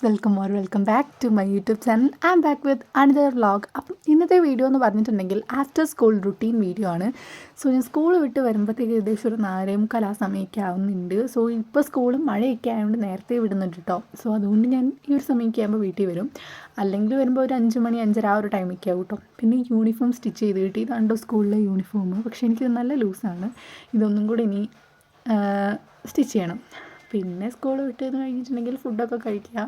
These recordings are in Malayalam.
Welcome back to my YouTube channel. I am back with another vlog. അപ്പം ഇന്നത്തെ വീഡിയോ എന്ന് പറഞ്ഞിട്ടുണ്ടെങ്കിൽ ആഫ്റ്റർ സ്കൂൾ റുട്ടീൻ വീഡിയോ ആണ്. സോ ഞാൻ സ്കൂൾ വിട്ട് വരുമ്പോഴത്തേക്ക് ഏകദേശം ഒരു 4:45 ആ സമയമൊക്കെ ആവുന്നുണ്ട്. സോ ഇപ്പോൾ സ്കൂളും മഴയൊക്കെ ആയതുകൊണ്ട് നേരത്തെ വിടുന്നുണ്ട് കേട്ടോ. സോ അതുകൊണ്ട് ഞാൻ ഈ ഒരു സമയമൊക്കെ ആകുമ്പോൾ വീട്ടിൽ വരും. അല്ലെങ്കിൽ വരുമ്പോൾ ഒരു 5 മണി 5:30 ആ ഒരു ടൈമൊക്കെ ആവും കേട്ടോ. പിന്നെ യൂണിഫോം സ്റ്റിച്ച് ചെയ്ത് കിട്ടി. ഇതാണ്ടോ സ്കൂളിലെ യൂണിഫോം. പക്ഷേ എനിക്കിത് നല്ല ലൂസാണ്. ഇതൊന്നും കൂടി ഇനി സ്റ്റിച്ച് ചെയ്യണം. പിന്നെ സ്കൂൾ വിട്ട് കഴിഞ്ഞിട്ടുണ്ടെങ്കിൽ ഫുഡൊക്കെ കഴിക്കുക,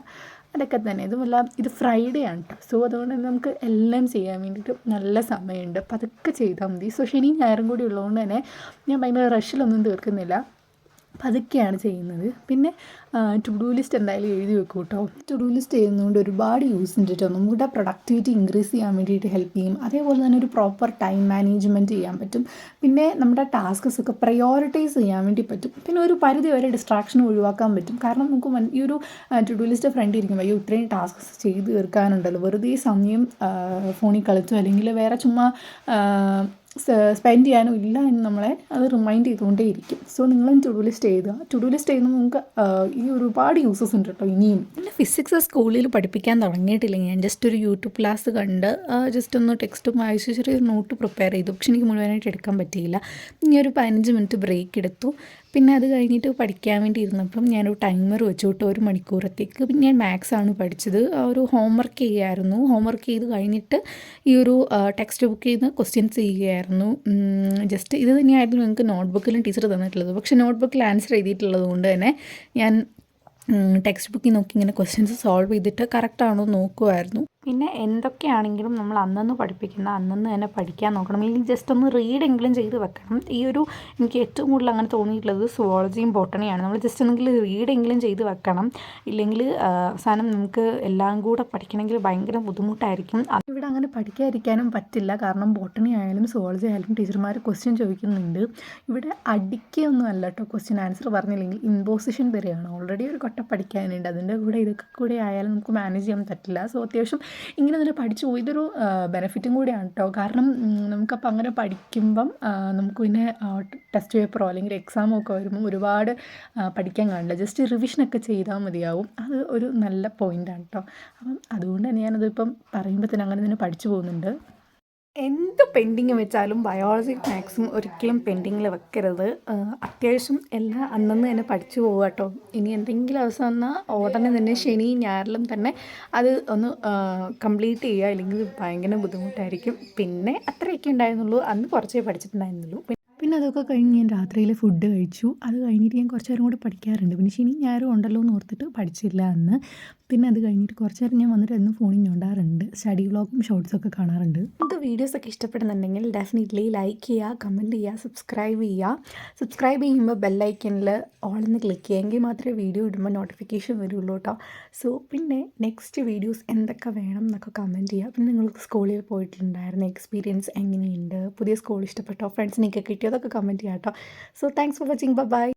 അതൊക്കെ തന്നെ. ഇതുമല്ല ഇത് ഫ്രൈഡേ ആണ് കേട്ടോ. സോ അതുകൊണ്ട് തന്നെ നമുക്ക് എല്ലാം ചെയ്യാൻ വേണ്ടിയിട്ട് നല്ല സമയമുണ്ട്. അപ്പോൾ അതൊക്കെ ചെയ്താൽ മതി. സോ ശനി ഞായറും കൂടി ഉള്ളതുകൊണ്ട് തന്നെ ഞാൻ ഭയങ്കര റഷിലൊന്നും തീർക്കുന്നില്ല. അപ്പം അതൊക്കെയാണ് ചെയ്യുന്നത്. പിന്നെ ടു ഡു ലിസ്റ്റ് എന്തായാലും എഴുതി വെക്കും കേട്ടോ. ടു ഡു ലിസ്റ്റ് ചെയ്യുന്നതുകൊണ്ട് ഒരുപാട് യൂസ് ഉണ്ട് കേട്ടോ. നമ്മുടെ പ്രൊഡക്ടിവിറ്റി ഇൻക്രീസ് ചെയ്യാൻ വേണ്ടിയിട്ട് ഹെൽപ്പ് ചെയ്യും. അതേപോലെ തന്നെ ഒരു പ്രോപ്പർ ടൈം മാനേജ്മെൻറ്റ് ചെയ്യാൻ പറ്റും. പിന്നെ നമ്മുടെ ടാസ്ക്സ് ഒക്കെ പ്രയോറിറ്റൈസ് ചെയ്യാൻ വേണ്ടി പറ്റും. പിന്നെ ഒരു പരിധി വരെ ഡിസ്ട്രാക്ഷൻ ഒഴിവാക്കാൻ പറ്റും. കാരണം നമുക്ക് ഈ ഒരു ടു ഡു ലിസ്റ്റ് ഫ്രണ്ട് ഇരിക്കുമ്പോൾ അയ്യോ ഇത്രയും ടാസ്ക്സ് ചെയ്ത് തീർക്കാനുണ്ടല്ലോ, വെറുതെ സമയം ഫോണിൽ കളിച്ചോ അല്ലെങ്കിൽ വേറെ ചുമ്മാ സ്പെൻഡ് ചെയ്യാനോ ഇല്ല എന്ന് നമ്മളെ അത് റിമൈൻഡ് ചെയ്തുകൊണ്ടേ ഇരിക്കും. സോ നിങ്ങളും ടു ഡു ലിസ്റ്റ് എഴുതുക. ടു ഡു ലിസ്റ്റ് ചെയ്യുമ്പോൾ നമുക്ക് ഈ ഒരുപാട് യൂസസ് ഉണ്ട് കേട്ടോ ഇനിയും. പിന്നെ ഫിസിക്സ് സ്കൂളിൽ പഠിപ്പിക്കാൻ തുടങ്ങിയിട്ടില്ലെങ്കിൽ ഞാൻ ജസ്റ്റ് ഒരു യൂട്യൂബ് ക്ലാസ് കണ്ട് ജസ്റ്റ് ഒന്ന് ടെക്സ്റ്റും വായിച്ച് ചെറിയൊരു നോട്ട് പ്രിപ്പയർ ചെയ്തു. പക്ഷെ എനിക്ക് മുഴുവനായിട്ട് എടുക്കാൻ പറ്റിയില്ല. ഇനി ഒരു 15 മിനിറ്റ് ബ്രേക്ക് എടുത്തു. പിന്നെ അത് കഴിഞ്ഞിട്ട് പഠിക്കാൻ വേണ്ടി ഇരുന്നപ്പം ഞാനൊരു ടൈമർ വെച്ചു കേട്ടോ, 1 മണിക്കൂറത്തേക്ക്. പിന്നെ ഞാൻ മാത്സ് ആണ് പഠിച്ചത്. ഒരു ഹോംവർക്ക് ചെയ്യുമായിരുന്നു. ഹോംവർക്ക് ചെയ്ത് കഴിഞ്ഞിട്ട് ഈ ഒരു ടെക്സ്റ്റ് ബുക്കിൽ നിന്ന് ക്വസ്റ്റ്യൻസ് ചെയ്യുകയായിരുന്നു. ജസ്റ്റ് ഇത് തന്നെയായിരുന്നു നിങ്ങൾക്ക് നോട്ട്ബുക്കിലും ടീച്ചർ തന്നിട്ടുള്ളത്. പക്ഷേ നോട്ട്ബുക്കിൽ ആൻസർ എഴുതിയിട്ടുള്ളത് കൊണ്ട് തന്നെ ഞാൻ ടെക്സ്റ്റ് ബുക്കിൽ നോക്കി ഇങ്ങനെ ക്വസ്റ്റ്യൻസ് സോൾവ് ചെയ്തിട്ട് കറക്റ്റാണോ നോക്കുമായിരുന്നു. പിന്നെ എന്തൊക്കെയാണെങ്കിലും നമ്മൾ അന്നന്ന് പഠിപ്പിക്കുന്ന അന്നന്ന് തന്നെ പഠിക്കാൻ നോക്കണം. ഇല്ലെങ്കിൽ ജസ്റ്റ് ഒന്ന് റീഡെങ്കിലും ചെയ്ത് വെക്കണം. ഈ ഒരു എനിക്ക് ഏറ്റവും കൂടുതൽ അങ്ങനെ തോന്നിയിട്ടുള്ളത് സുവോളജിയും ബോട്ടണിയാണ്. നമ്മൾ ജസ്റ്റ് ഒന്നെങ്കിലും റീഡെങ്കിലും ചെയ്ത് വെക്കണം. ഇല്ലെങ്കിൽ അവസാനം നമുക്ക് എല്ലാം കൂടെ പഠിക്കണമെങ്കിൽ ഭയങ്കര ബുദ്ധിമുട്ടായിരിക്കും. ഇവിടെ അങ്ങനെ പഠിക്കാതിരിക്കാനും പറ്റില്ല. കാരണം ബോട്ടണി ആയാലും സുവോളജി ആയാലും ടീച്ചർമാർ ക്വസ്റ്റ്യൻ ചോദിക്കുന്നുണ്ട്. ഇവിടെ അടിക്കൊന്നും അല്ല കേട്ടോ ക്വസ്റ്റ്യൻ ആൻസർ പറഞ്ഞില്ലെങ്കിൽ ഇമ്പോസിഷൻ വരെയാണ്. ഓൾറെഡി ഒരു കൊട്ട പഠിക്കാനുണ്ട്. അതിൻ്റെ കൂടെ ഇതൊക്കെ കൂടെ ആയാലും നമുക്ക് മാനേജ് ചെയ്യാൻ പറ്റില്ല. സോ അത്യാവശ്യം ഇങ്ങനെ തന്നെ പഠിച്ചു പോയി. ഇതൊരു ബെനിഫിറ്റും കൂടിയാണ് കേട്ടോ. കാരണം നമുക്കപ്പോൾ അങ്ങനെ പഠിക്കുമ്പം നമുക്ക് പിന്നെ ടെസ്റ്റ് പേപ്പറോ അല്ലെങ്കിൽ എക്സാമോ ഒക്കെ വരുമ്പം ഒരുപാട് പഠിക്കാൻ കാണില്ല. ജസ്റ്റ് റിവിഷനൊക്കെ ചെയ്താൽ മതിയാവും. അത് ഒരു നല്ല പോയിൻ്റാണ് കേട്ടോ. അപ്പം അതുകൊണ്ട് തന്നെ ഞാനതിപ്പം പറയുമ്പോൾ തന്നെ അങ്ങനെ തന്നെ പഠിച്ചു പോകുന്നുണ്ട്. എന്ത് പെൻഡിങ് വെച്ചാലും ബയോളജി മാത്സും ഒരിക്കലും പെൻഡിങ്ങിൽ വെക്കരുത്. അത്യാവശ്യം എല്ലാം അന്നന്ന് തന്നെ പഠിച്ചു പോകുക കേട്ടോ. ഇനി എന്തെങ്കിലും അവസ്ഥ വന്നാൽ ഉടനെ തന്നെ ശനി ഞായറിലും തന്നെ അത് ഒന്ന് കംപ്ലീറ്റ് ചെയ്യുക. അല്ലെങ്കിൽ ഭയങ്കര ബുദ്ധിമുട്ടായിരിക്കും. പിന്നെ അത്രയൊക്കെ ഉണ്ടായിരുന്നുള്ളൂ. അന്ന് കുറച്ചേ പഠിച്ചിട്ടുണ്ടായിരുന്നുള്ളൂ. പിന്നെ അതൊക്കെ കഴിഞ്ഞ് ഞാൻ രാത്രിയിൽ ഫുഡ് കഴിച്ചു. അത് കഴിഞ്ഞിട്ട് ഞാൻ കുറച്ച് നേരം കൂടെ പഠിക്കാറുണ്ട്. പിന്നെ ശനി ഞായറും ഉണ്ടല്ലോ എന്ന് ഓർത്തിട്ട് പഠിച്ചില്ല അന്ന്. പിന്നെ അത് കഴിഞ്ഞിട്ട് കുറച്ച് നേരം ഞാൻ വന്നിട്ട് എന്നും ഫോണിൽ ഞോണ്ടാറുണ്ട്. സ്റ്റഡി വ്ളോഗും ഷോർട്സൊക്കെ കാണാറുണ്ട്. നിങ്ങൾക്ക് വീഡിയോസൊക്കെ ഇഷ്ടപ്പെടുന്നുണ്ടെങ്കിൽ ഡെഫിനറ്റ്ലി ലൈക്ക് ചെയ്യുക, കമൻറ്റ് ചെയ്യുക, സബ്സ്ക്രൈബ് ചെയ്യുക. സബ്സ്ക്രൈബ് ചെയ്യുമ്പോൾ ബെല്ലൈക്കനിൽ ഓളെന്ന് ക്ലിക്ക് ചെയ്യുക. എങ്കിൽ മാത്രമേ വീഡിയോ ഇടുമ്പോൾ നോട്ടിഫിക്കേഷൻ വരുള്ളൂ കേട്ടോ. സോ പിന്നെ നെക്സ്റ്റ് വീഡിയോസ് എന്തൊക്കെ വേണം എന്നൊക്കെ കമൻറ്റ് ചെയ്യുക. പിന്നെ നിങ്ങൾക്ക് സ്കൂളിൽ പോയിട്ടുണ്ടായിരുന്ന എക്സ്പീരിയൻസ് എങ്ങനെയുണ്ട്, പുതിയ സ്കൂൾ ഇഷ്ടപ്പെട്ടോ, ഫ്രണ്ട്സിനെയൊക്കെ കിട്ടിയോ, അതൊക്കെ കമൻറ്റ് ചെയ്യാം കേട്ടോ. So thanks for watching. By.